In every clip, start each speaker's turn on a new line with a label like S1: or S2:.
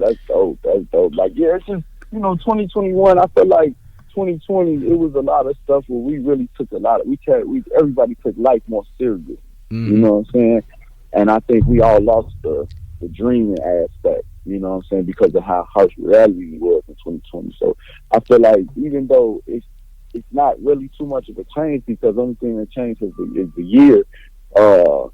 S1: That's dope. That's dope. Like, yeah, it's just, 2021. I feel like 2020, it was a lot of stuff where we really took a lot of, everybody took life more serious. You
S2: Mm-hmm.
S1: know what I'm saying? And I think we all lost the dreaming aspect. You know what I'm saying? Because of how harsh reality was in 2020. So I feel like even though it's not really too much of a change, because the only thing that changed is the year. Uh,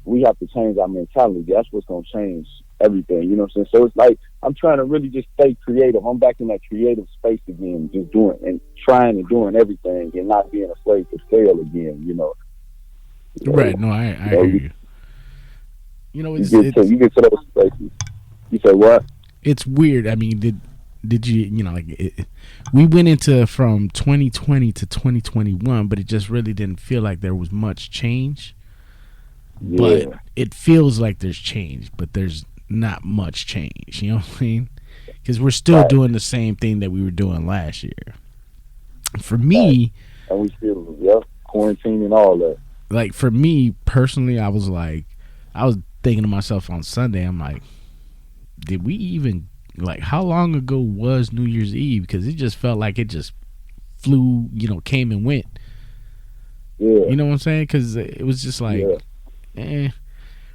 S1: we have to change our mentality. That's what's gonna change everything. You know what I'm saying? So it's like I'm trying to really just stay creative. I'm back in that creative space again, just doing and trying and doing everything and not being afraid to fail again.
S2: Right. No, I hear
S1: You,
S2: you. You know,
S1: you
S2: it's
S1: get to
S2: it's
S1: you get to those spaces. You say what?
S2: it's weird. I mean, did you know like we went into from 2020 to 2021, but it just really didn't feel like there was much change. But
S1: Yeah,
S2: it feels like there's change, but there's not much change. You know what I mean? Because we're still
S1: right,
S2: doing the same thing that we were doing last year. For
S1: right.
S2: me,
S1: And we still, yep, quarantine and all that.
S2: like for me personally, I was thinking to myself on Sunday, I'm like, did we even like how long ago was New Year's Eve? Because it just felt like it just flew, came and went.
S1: Yeah,
S2: You know what I'm saying? Because it was just like,
S1: yeah.
S2: eh.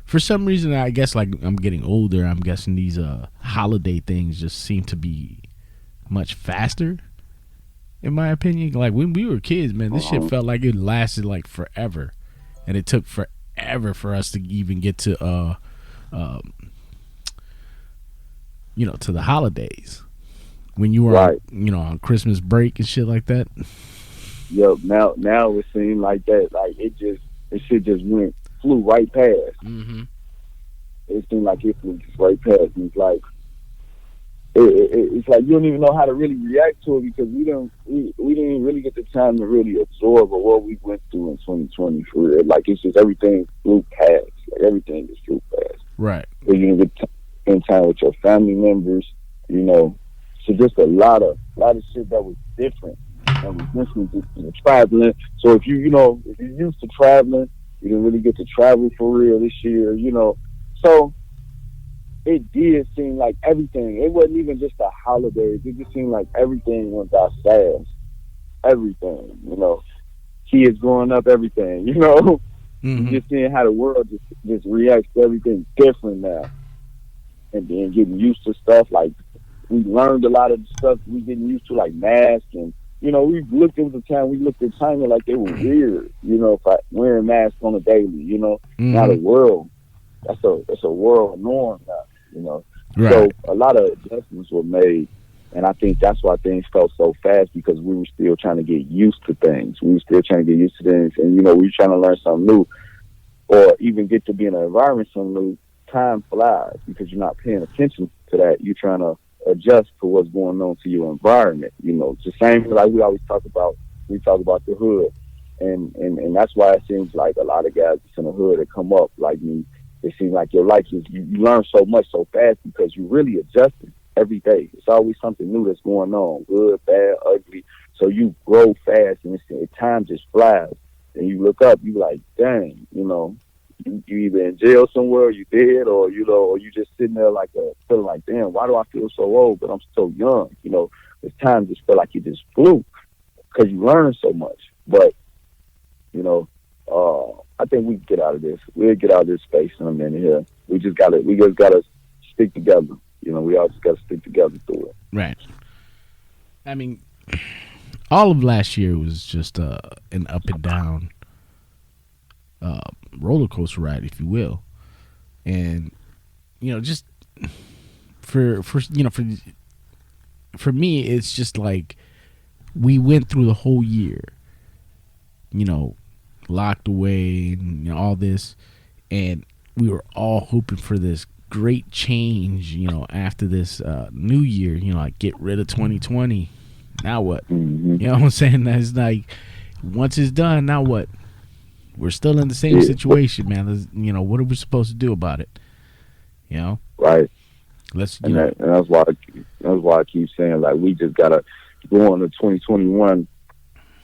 S2: For some reason, I guess like I'm getting older. I'm guessing these holiday things just seem to be much faster, in my opinion. Like when we were kids, man, this shit
S1: Uh-huh.
S2: felt like it lasted like forever, and it took forever for us to even get to uh, to the holidays when you were on
S1: Right.
S2: on Christmas break and shit like that.
S1: Yep. Now it seemed like that. Like it shit just flew right past.
S2: Mm-hmm.
S1: It seemed like it flew just right past. And it's like it's like you don't even know how to really react to it because we didn't really get the time to really absorb what we went through in 2020 for real. Like it's just everything flew past. Like everything just flew past.
S2: Right.
S1: So you didn't get spend time with your family members. You know, so just a lot of shit that was different. That was different just traveling. So if you're used to traveling, you didn't really get to travel for real this year. So it did seem like everything. It wasn't even just the holidays. It just seemed like everything went by fast. Everything, kids growing up, everything, you
S2: Mm-hmm.
S1: just seeing how the world just reacts to everything different now, and then getting used to stuff like we learned a lot of the stuff we didn't used to, like masks, and we looked at the time we looked at China like they were weird, for wearing masks on a daily, now the
S2: Mm-hmm.
S1: world that's a world norm now, you know.
S2: Right.
S1: So a lot of adjustments were made, and I think that's why things felt so fast because we were still trying to get used to things. We were still trying to get used to things, and we were trying to learn something new, or even get to be in an environment something new. Time flies because you're not paying attention to that. You're trying to adjust to what's going on to your environment. It's the same like we always talk about. We talk about the hood, and that's why it seems like a lot of guys that's in the hood that come up like me. It seems like your life is you learn so much so fast because you really adjusting every day. It's always something new that's going on, good, bad, ugly. So you grow fast, and time just flies. And you look up, you like, dang, you either in jail somewhere, or you dead, or you just sitting there like feeling like, damn, why do I feel so old, but I'm so young? This time just feel like it just flew because you learn so much. But I think we can get out of this. We'll get out of this space in a minute here. We just gotta stick together. We all just gotta stick together through it.
S2: Right. I mean, all of last year was just an up and down uh, roller coaster ride, if you will, and just for me, it's just like we went through the whole year, you know, locked away and all this, and we were all hoping for this great change, after this new year, like get rid of 2020. Now what?
S1: Mm-hmm.
S2: You know what I'm saying? That's like once it's done, now what? We're still in the same
S1: Yeah,
S2: situation, man. What are we supposed to do about it? You know,
S1: right.
S2: let's,
S1: And that's why I keep saying like we just gotta go on to 2021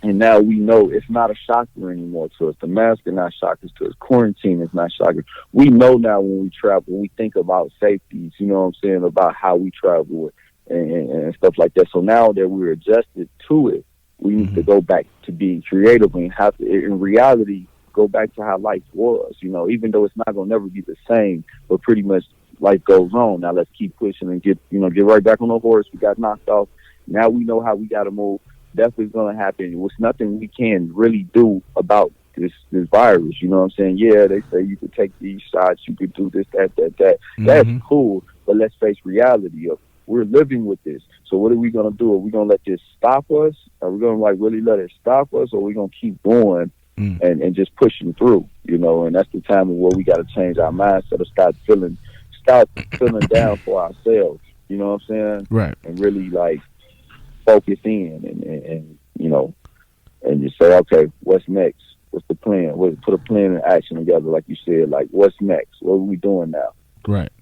S1: And now we know it's not a shocker anymore to us. The mask is not shockers to us. Quarantine is not shocker. We know now when we travel, when we think about safeties, you know what I'm saying, about how we travel and stuff like that. So now that we're adjusted to it, we need to go back to being creative and have to, in reality, go back to how life was, you know, even though it's not going to never be the same, but pretty much life goes on. Now let's keep pushing and get right back on the horse. We got knocked off. Now we know how we got to move. Definitely going to happen. There's nothing we can really do about this virus. You know what I'm saying? Yeah, they say you could take these shots, you could do this, that. That's cool, but let's face reality of we're living with this. So what are we going to do? Are we going to let this stop us? Are we going to like really let it stop us, or are we going to keep going and just pushing through? You know, and that's the time where we got to change our mindset or start feeling down for ourselves. You know what I'm saying?
S2: Right.
S1: And really like focus in and you know, and just say, okay, what's next? What's the plan? Put a plan in action together, like you said. Like, what's next? What are we doing now?
S2: Right.